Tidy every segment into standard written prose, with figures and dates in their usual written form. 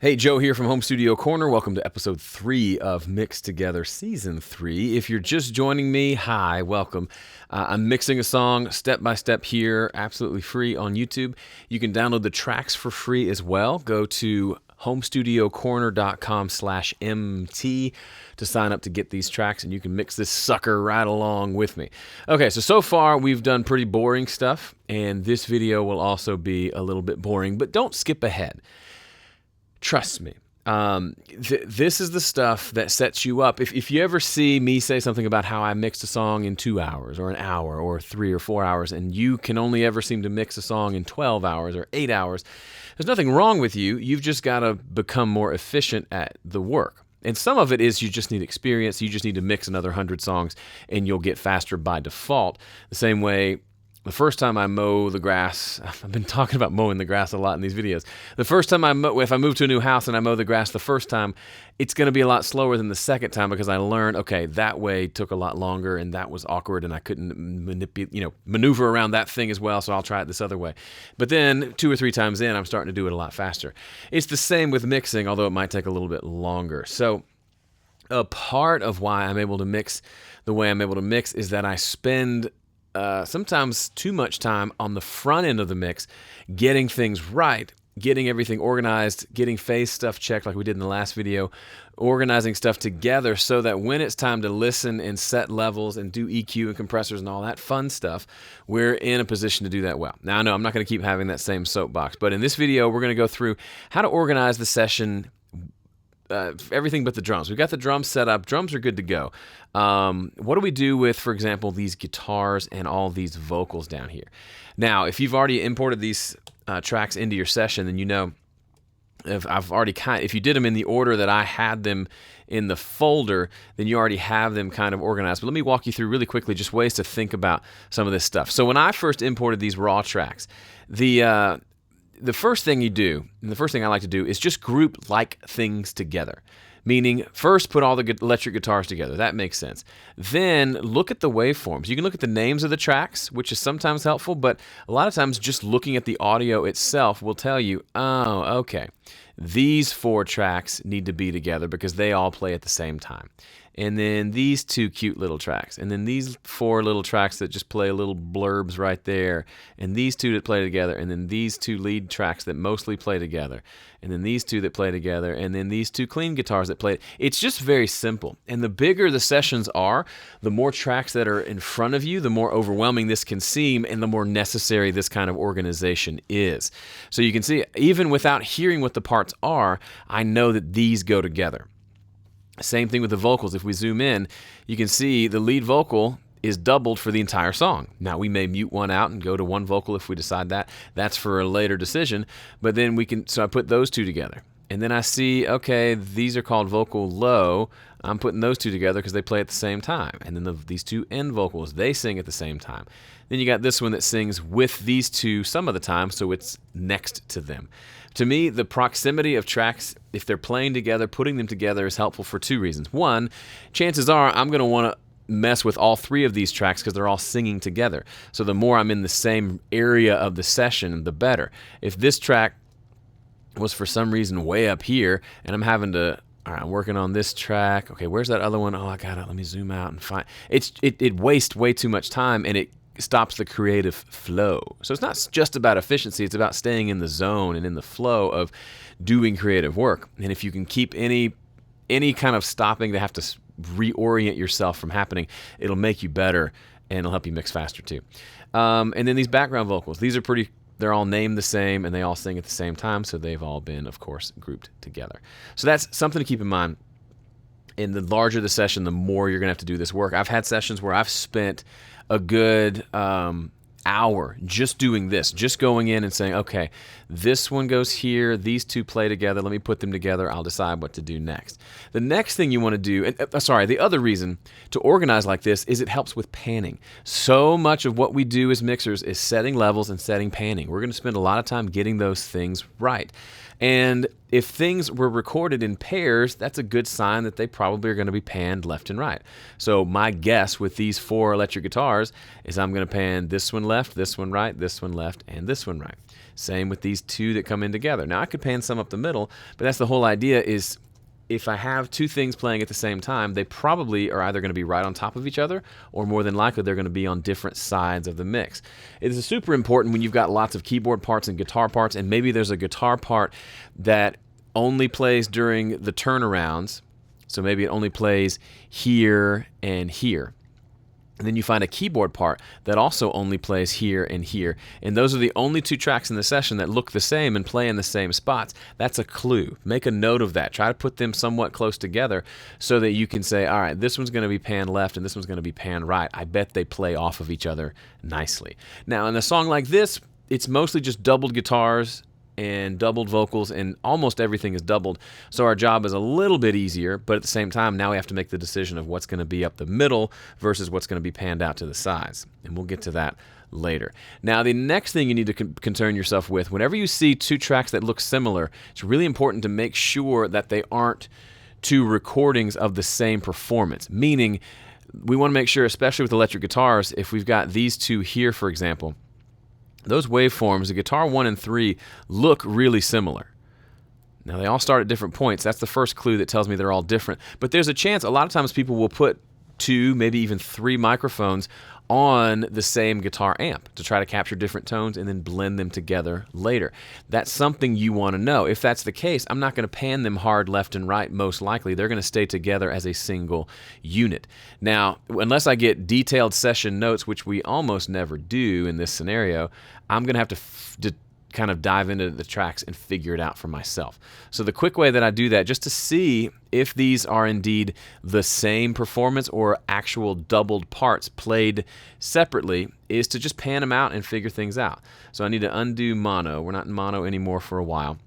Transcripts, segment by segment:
Hey, Joe here from Home Studio Corner. Welcome to episode 3 of Mix Together Season 3. If you're just joining me, hi, welcome. I'm mixing a song step by step here, absolutely free on YouTube. You can download the tracks for free as well. Go to homestudiocorner.com/MT to sign up to get these tracks, and you can mix this sucker right along with me. Okay, so far we've done pretty boring stuff, and this video will also be a little bit boring, but don't skip ahead. Trust me. This is the stuff that sets you up. If you ever see me say something about how I mixed a song in 2 hours or an hour or 3 or 4 hours, and you can only ever seem to mix a song in 12 hours or 8 hours, there's nothing wrong with you. You've just got to become more efficient at the work. And some of it is you just need experience. You just need to mix another 100 songs and you'll get faster by default. The same way, the first time I mow the grass, I've been talking about mowing the grass a lot in these videos. The first time if I move to a new house and I mow the grass the first time, it's going to be a lot slower than the second time because I learned, okay, that way took a lot longer and that was awkward and I couldn't maneuver around that thing as well, so I'll try it this other way. But then 2 or 3 times in, I'm starting to do it a lot faster. It's the same with mixing, although it might take a little bit longer. So a part of why I'm able to mix the way I'm able to mix is that I spend sometimes too much time on the front end of the mix, getting things right, getting everything organized, getting phase stuff checked like we did in the last video, organizing stuff together so that when it's time to listen and set levels and do EQ and compressors and all that fun stuff, we're in a position to do that well. Now, I know I'm not going to keep having that same soapbox, but in this video, we're going to go through how to organize the session, everything but the drums. We've got the drums set up. Drums are good to go. What do we do with, for example, these guitars and all these vocals down here? Now, if you've already imported these tracks into your session, then you know if you did them in the order that I had them in the folder, then you already have them kind of organized. But let me walk you through really quickly just ways to think about some of this stuff. So when I first imported these raw tracks, the first thing you do, and the first thing I like to do, is just group like things together. Meaning, first put all the electric guitars together. That makes sense. Then look at the waveforms. You can look at the names of the tracks, which is sometimes helpful, but a lot of times just looking at the audio itself will tell you, oh, okay, these 4 tracks need to be together because they all play at the same time. And then these 2 cute little tracks, and then these 4 little tracks that just play little blurbs right there, and these 2 that play together, and then these 2 lead tracks that mostly play together, and then these 2 that play together, and then these 2 clean guitars that play. It's just very simple. And the bigger the sessions are, the more tracks that are in front of you, the more overwhelming this can seem, and the more necessary this kind of organization is. So you can see, even without hearing what the parts are, I know that these go together. Same thing with the vocals. If we zoom in, you can see the lead vocal is doubled for the entire song. Now, we may mute one out and go to one vocal if we decide that. That's for a later decision. But then so I put those 2 together. And then I see, okay, these are called vocal low. I'm putting those 2 together because they play at the same time. And then these 2 end vocals, they sing at the same time. Then you got this one that sings with these 2 some of the time, so it's next to them. To me, the proximity of tracks, if they're playing together, putting them together is helpful for 2 reasons. One, chances are I'm going to want to mess with all 3 of these tracks because they're all singing together. So the more I'm in the same area of the session, the better. If this track was for some reason way up here and I'm having to, all right, I'm working on this track. Okay, where's that other one? Oh, I got it. Let me zoom out and find. It wastes way too much time and it stops the creative flow. So it's not just about efficiency, it's about staying in the zone and in the flow of doing creative work. And if you can keep any kind of stopping to have to reorient yourself from happening, it'll make you better and it'll help you mix faster too. And then these background vocals, they're all named the same and they all sing at the same time, so they've all been, of course, grouped together. So that's something to keep in mind. And the larger the session, the more you're going to have to do this work. I've had sessions where I've spent a good hour just doing this, just going in and saying, okay, this one goes here, these 2 play together, let me put them together, I'll decide what to do next. The next thing you want to do, the other reason to organize like this is it helps with panning. So much of what we do as mixers is setting levels and setting panning. We're going to spend a lot of time getting those things right. And if things were recorded in pairs, that's a good sign that they probably are going to be panned left and right. So my guess with these 4 electric guitars is I'm going to pan this one left, this one right, this one left, and this one right. Same with these 2 that come in together. Now I could pan some up the middle, but that's the whole idea is if I have 2 things playing at the same time, they probably are either going to be right on top of each other, or more than likely they're going to be on different sides of the mix. It is super important when you've got lots of keyboard parts and guitar parts, and maybe there's a guitar part that only plays during the turnarounds, so maybe it only plays here and here. And then you find a keyboard part that also only plays here and here. And those are the only 2 tracks in the session that look the same and play in the same spots. That's a clue. Make a note of that. Try to put them somewhat close together so that you can say, all right, this one's going to be panned left and this one's going to be panned right. I bet they play off of each other nicely. Now, in a song like this, it's mostly just doubled guitars and doubled vocals, and almost everything is doubled. So our job is a little bit easier, but at the same time, now we have to make the decision of what's going to be up the middle versus what's going to be panned out to the sides. And we'll get to that later. Now, the next thing you need to concern yourself with, whenever you see 2 tracks that look similar, it's really important to make sure that they aren't 2 recordings of the same performance. Meaning, we want to make sure, especially with electric guitars, if we've got these 2 here, for example, those waveforms, the guitar 1 and 3, look really similar. Now, they all start at different points. That's the first clue that tells me they're all different. But there's a chance, a lot of times people will put 2, maybe even 3 microphones on the same guitar amp to try to capture different tones and then blend them together later. That's something you want to know. If that's the case, I'm not going to pan them hard left and right, most likely. They're going to stay together as a single unit. Now, unless I get detailed session notes, which we almost never do in this scenario, I'm going to have to kind of dive into the tracks and figure it out for myself. So the quick way that I do that, just to see if these are indeed the same performance or actual doubled parts played separately, is to just pan them out and figure things out. So I need to undo mono. We're not in mono anymore for a while.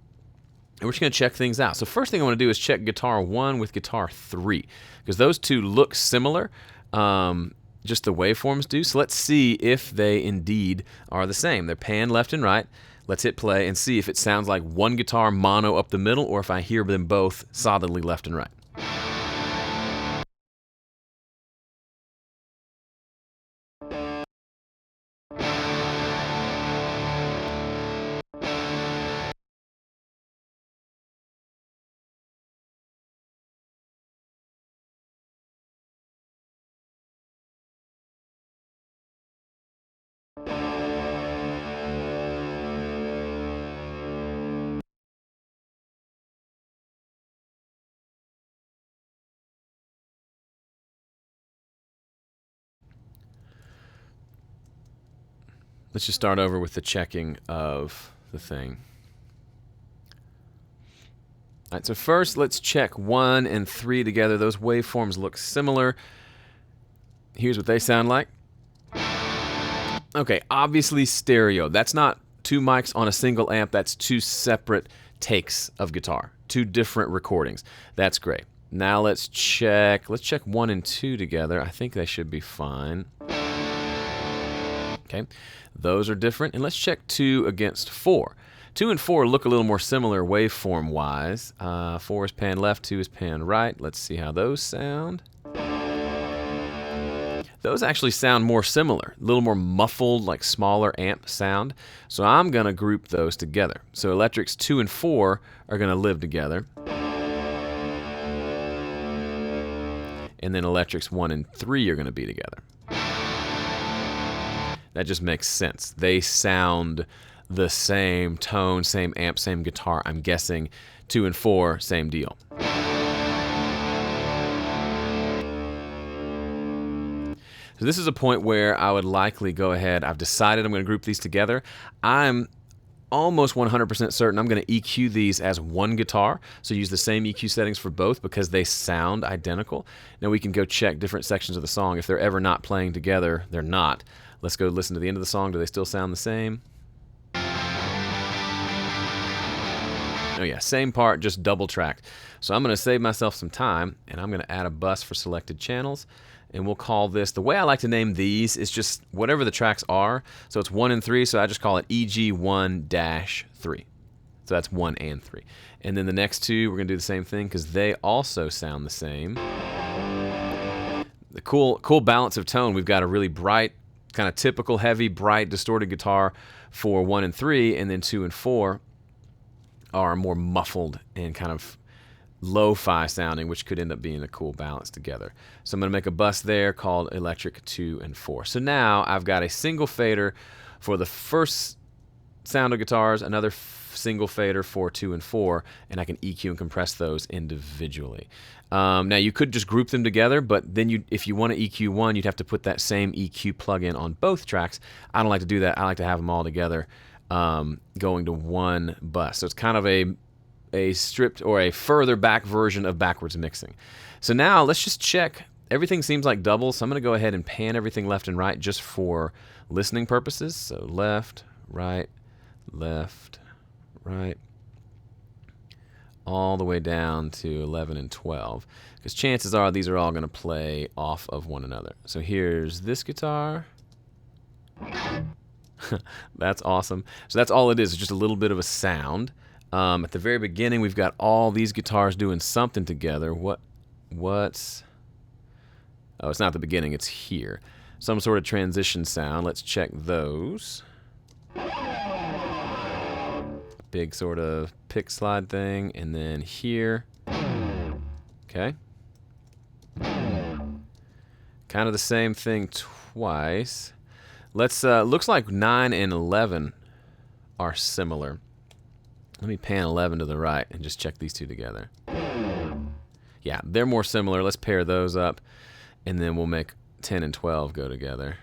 And we're just going to check things out. So first thing I want to do is check guitar 1 with guitar 3, because those 2 look similar. Just the waveforms do. So let's see if they indeed are the same. They're panned left and right. Let's hit play and see if it sounds like one guitar mono up the middle or if I hear them both solidly left and right. Let's just start over with the checking of the thing. All right, so first let's check 1 and 3 together. Those waveforms look similar. Here's what they sound like. Okay, obviously stereo. That's not 2 mics on a single amp. That's 2 separate takes of guitar, 2 different recordings. That's great. Now let's check 1 and 2 together. I think they should be fine. Okay, those are different. And let's check 2 against 4. 2 and 4 look a little more similar waveform-wise. 4 is pan left, 2 is pan right. Let's see how those sound. Those actually sound more similar, a little more muffled, like smaller amp sound. So I'm going to group those together. So electrics 2 and 4 are going to live together. And then electrics 1 and 3 are going to be together. That just makes sense. They sound the same tone, same amp, same guitar. I'm guessing 2 and 4, same deal. So this is a point where I would likely go ahead. I've decided I'm going to group these together. I'm almost 100% certain I'm going to EQ these as one guitar. So use the same EQ settings for both because they sound identical. Now we can go check different sections of the song. If they're ever not playing together, they're not. Let's go listen to the end of the song. Do they still sound the same? Oh yeah, same part, just double tracked. So I'm going to save myself some time, and I'm going to add a bus for selected channels, and we'll call this, the way I like to name these is just whatever the tracks are. So it's 1 and 3, so I just call it EG1-3. So that's 1 and 3. And then the next two, we're going to do the same thing because they also sound the same. The cool balance of tone. We've got a really bright, kind of typical heavy, bright, distorted guitar for 1 and 3, and then 2 and 4 are more muffled and kind of lo-fi sounding, which could end up being a cool balance together. So I'm going to make a bus there called Electric 2 and 4. So now I've got a single fader for the first sound of guitars, another single fader for 2 and 4, and I can EQ and compress those individually. Now you could just group them together, but then if you want to EQ one, you'd have to put that same EQ plugin on both tracks. I don't like to do that. I like to have them all together, going to one bus. So it's kind of a stripped or a further back version of backwards mixing. So now let's just check. Everything seems like double, so I'm going to go ahead and pan everything left and right just for listening purposes. So left, right, all the way down to 11 and 12, because chances are these are all going to play off of one another. So here's this guitar. That's awesome. So that's all it is. It's just a little bit of a sound. At the very beginning, we've got all these guitars doing something together. What's... Oh, it's not the beginning. It's here. Some sort of transition sound. Let's check those. Big sort of pick slide thing, and then here. Okay. Kind of the same thing twice. Let's looks like 9 and 11 are similar. Let me pan 11 to the right and just check these two together. Yeah, they're more similar. Let's pair those up, and then we'll make 10 and 12 go together.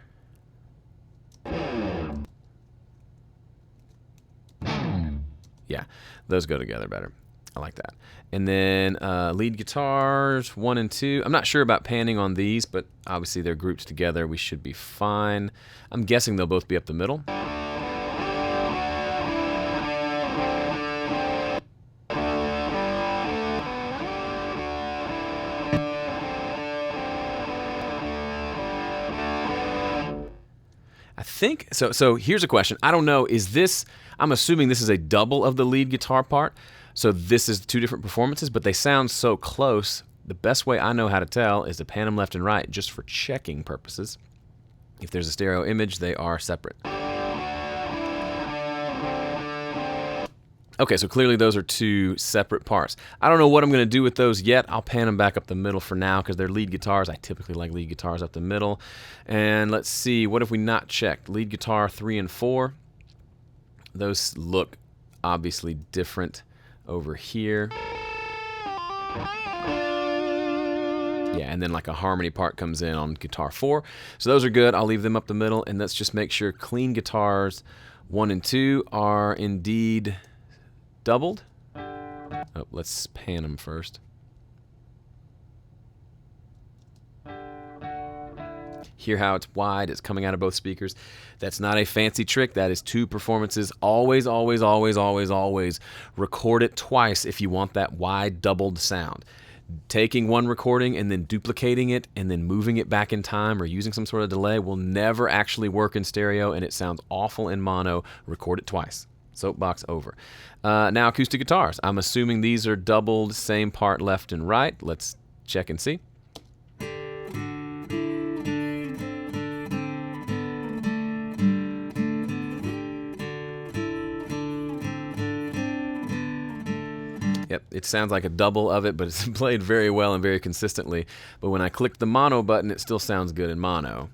Yeah, those go together better. I like that. And then lead guitars, 1 and 2. I'm not sure about panning on these, but obviously they're grouped together. We should be fine. I'm guessing they'll both be up the middle. I think so. So here's a question. I don't know. Is this? I'm assuming this is a double of the lead guitar part. So this is two different performances, but they sound so close. The best way I know how to tell is to pan them left and right, just for checking purposes. If there's a stereo image, they are separate. Okay, so clearly those are two separate parts. I don't know what I'm going to do with those yet. I'll pan them back up the middle for now because they're lead guitars. I typically like lead guitars up the middle. And let's see, what if we not checked? Lead guitar 3 and 4. Those look obviously different over here. Yeah, and then like a harmony part comes in on guitar 4. So those are good. I'll leave them up the middle. And let's just make sure clean guitars 1 and 2 are indeed doubled. Oh, let's pan them first. Hear how it's wide, it's coming out of both speakers. That's not a fancy trick. That is two performances. Always, always, always, always, always record it twice if you want that wide doubled sound. Taking one recording and then duplicating it and then moving it back in time or using some sort of delay will never actually work in stereo, and it sounds awful in mono. Record it twice. Soapbox over. Now acoustic guitars. I'm assuming these are doubled, same part left and right. Let's check and see. Yep, it sounds like a double of it, but it's played very well and very consistently. But when I click the mono button, it still sounds good in mono.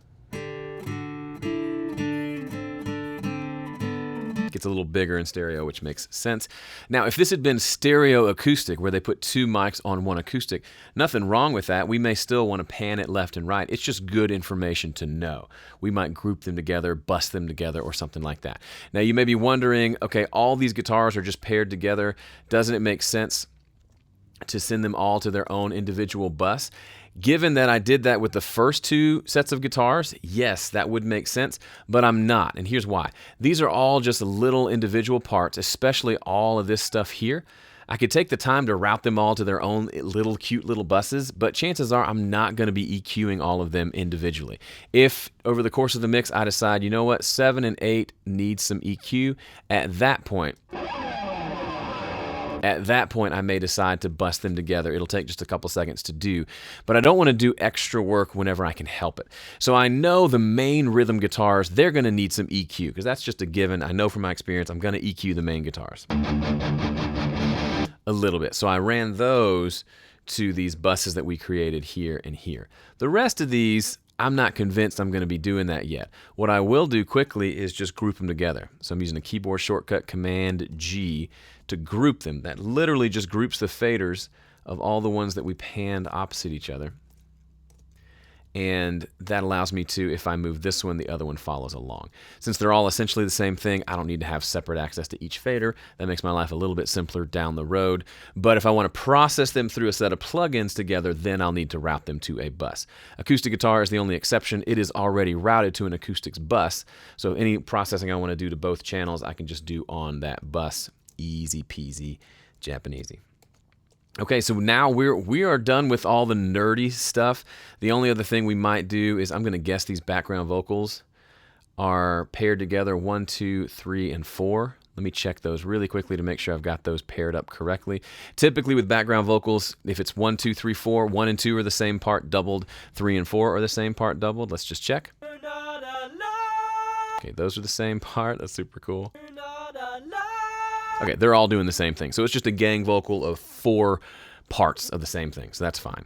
Gets a little bigger in stereo, which makes sense. Now, if this had been stereo acoustic, where they put two mics on one acoustic, nothing wrong with that. We may still want to pan it left and right. It's just good information to know. We might group them together, bust them together, or something like that. Now, you may be wondering, okay, all these guitars are just paired together. Doesn't it make sense to send them all to their own individual bus? Given that I did that with the first two sets of guitars, yes, that would make sense, but I'm not, and here's why. These are all just little individual parts, especially all of this stuff here. I could take the time to route them all to their own little cute little buses, but chances are I'm not going to be EQing all of them individually. If over the course of the mix I decide, you know what, 7 and 8 need some EQ, at that point At that point, I may decide to bust them together. It'll take just a couple seconds to do, but I don't want to do extra work whenever I can help it. So I know the main rhythm guitars, they're going to need some EQ, because that's just a given. I know from my experience, I'm going to EQ the main guitars a little bit. So I ran those to these buses that we created here and here. The rest of these, I'm not convinced I'm going to be doing that yet. What I will do quickly is just group them together. So I'm using a keyboard shortcut, Command G, to group them. That literally just groups the faders of all the ones that we panned opposite each other. And that allows me to, if I move this one, the other one follows along. Since they're all essentially the same thing, I don't need to have separate access to each fader. That makes my life a little bit simpler down the road. But if I want to process them through a set of plugins together, then I'll need to route them to a bus. Acoustic guitar is the only exception. It is already routed to an acoustics bus. So any processing I want to do to both channels, I can just do on that bus. Easy peasy, Japanesey. Okay, so now we are done with all the nerdy stuff. The only other thing we might do is I'm going to guess these background vocals are paired together 1, 2, 3, and 4. Let me check those really quickly to make sure I've got those paired up correctly. Typically with background vocals, if it's 1, 2, 3, 4, 1 and 2 are the same part doubled, 3 and 4 are the same part doubled. Let's just check. Okay, those are the same part. That's super cool. Okay, they're all doing the same thing. So it's just a gang vocal of 4 parts of the same thing. So that's fine.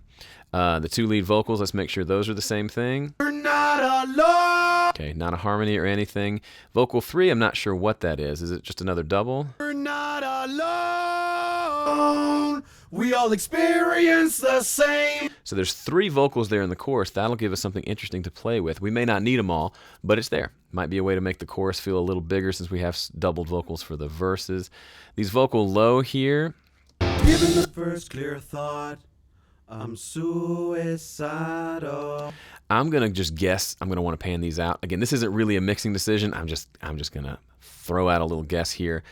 The 2 lead vocals, let's make sure those are the same thing. You're not alone. Okay, not a harmony or anything. Vocal 3, I'm not sure what that is. Is it just another double? You're not alone. We all experience the same. So there's 3 vocals there in the chorus. That'll give us something interesting to play with. We may not need them all, but it's there. Might be a way to make the chorus feel a little bigger since we have doubled vocals for the verses. These vocal low here. Given the first clear thought, I'm suicidal. I'm gonna just guess. I'm gonna want to pan these out. Again, this isn't really a mixing decision. I'm just gonna throw out a little guess here.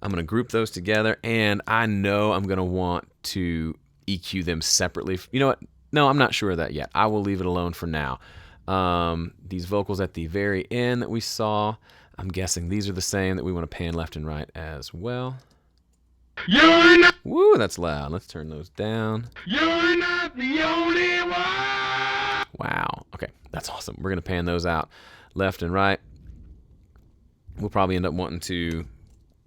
I'm going to group those together, and I know I'm going to want to EQ them separately. You know what? No, I'm not sure of that yet. I will leave it alone for now. These vocals at the very end that we saw, I'm guessing these are the same that we want to pan left and right as well. You're not. Woo, that's loud. Let's turn those down. You're not the only one. Wow. Okay, that's awesome. We're going to pan those out left and right. We'll probably end up wanting to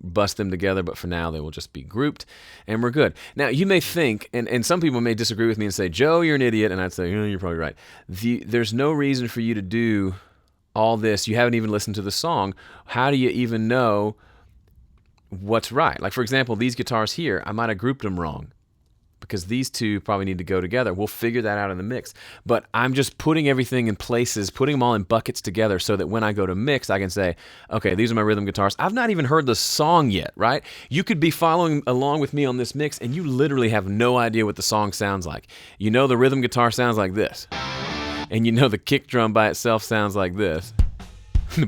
bust them together, but for now they will just be grouped and we're good. Now you may think, and some people may disagree with me and say, Joe, you're an idiot, and I'd say, you're probably right. There's no reason for you to do all this. You haven't even listened to the song. How do you even know what's right? Like for example, these guitars here, I might have grouped them wrong because these 2 probably need to go together. We'll figure that out in the mix. But I'm just putting everything in places, putting them all in buckets together so that when I go to mix, I can say, okay, these are my rhythm guitars. I've not even heard the song yet, right? You could be following along with me on this mix and you literally have no idea what the song sounds like. You know the rhythm guitar sounds like this. And you know the kick drum by itself sounds like this.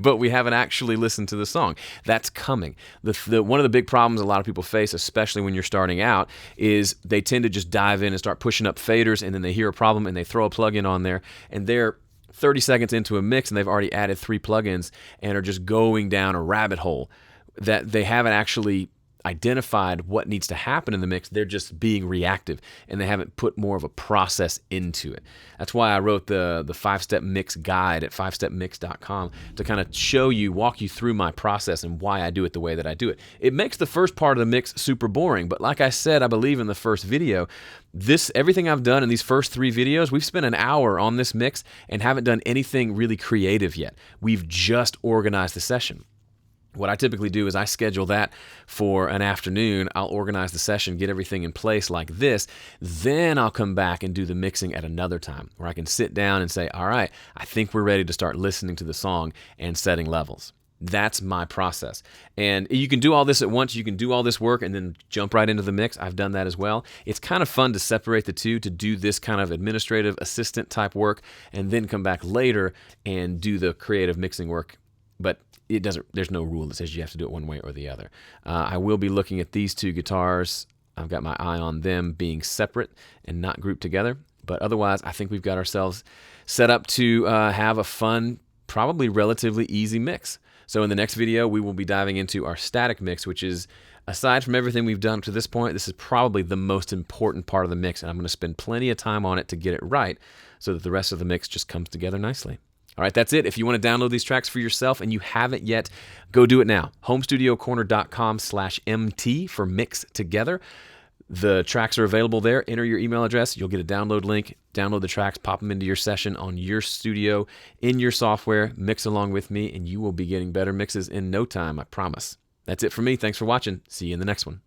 But we haven't actually listened to the song. That's coming. One of the big problems a lot of people face, especially when you're starting out, is they tend to just dive in and start pushing up faders, and then they hear a problem and they throw a plugin on there, and they're 30 seconds into a mix and they've already added 3 plugins and are just going down a rabbit hole that they haven't actually identified what needs to happen in the mix. They're just being reactive and they haven't put more of a process into it. That's why I wrote the 5-step mix guide at 5stepmix.com to kind of show you, walk you through my process and why I do it the way that I do it. It makes the first part of the mix super boring, but like I said, I believe in the first video, everything I've done in these first 3 videos, we've spent an hour on this mix and haven't done anything really creative yet. We've just organized the session. What I typically do is I schedule that for an afternoon. I'll organize the session, get everything in place like this. Then I'll come back and do the mixing at another time where I can sit down and say, all right, I think we're ready to start listening to the song and setting levels. That's my process. And you can do all this at once. You can do all this work and then jump right into the mix. I've done that as well. It's kind of fun to separate the two, to do this kind of administrative assistant type work and then come back later and do the creative mixing work. But there's no rule that says you have to do it one way or the other. I will be looking at these 2 guitars. I've got my eye on them being separate and not grouped together. But otherwise, I think we've got ourselves set up to have a fun, probably relatively easy mix. So in the next video, we will be diving into our static mix, which is Aside from everything we've done to this point, this is probably the most important part of the mix, and I'm going to spend plenty of time on it to get it right so that the rest of the mix just comes together nicely. All right, that's it. If you want to download these tracks for yourself and you haven't yet, go do it now. HomeStudioCorner.com/MT for Mix Together. The tracks are available there. Enter your email address. You'll get a download link. Download the tracks, pop them into your session on your studio, in your software, mix along with me, and you will be getting better mixes in no time, I promise. That's it for me. Thanks for watching. See you in the next one.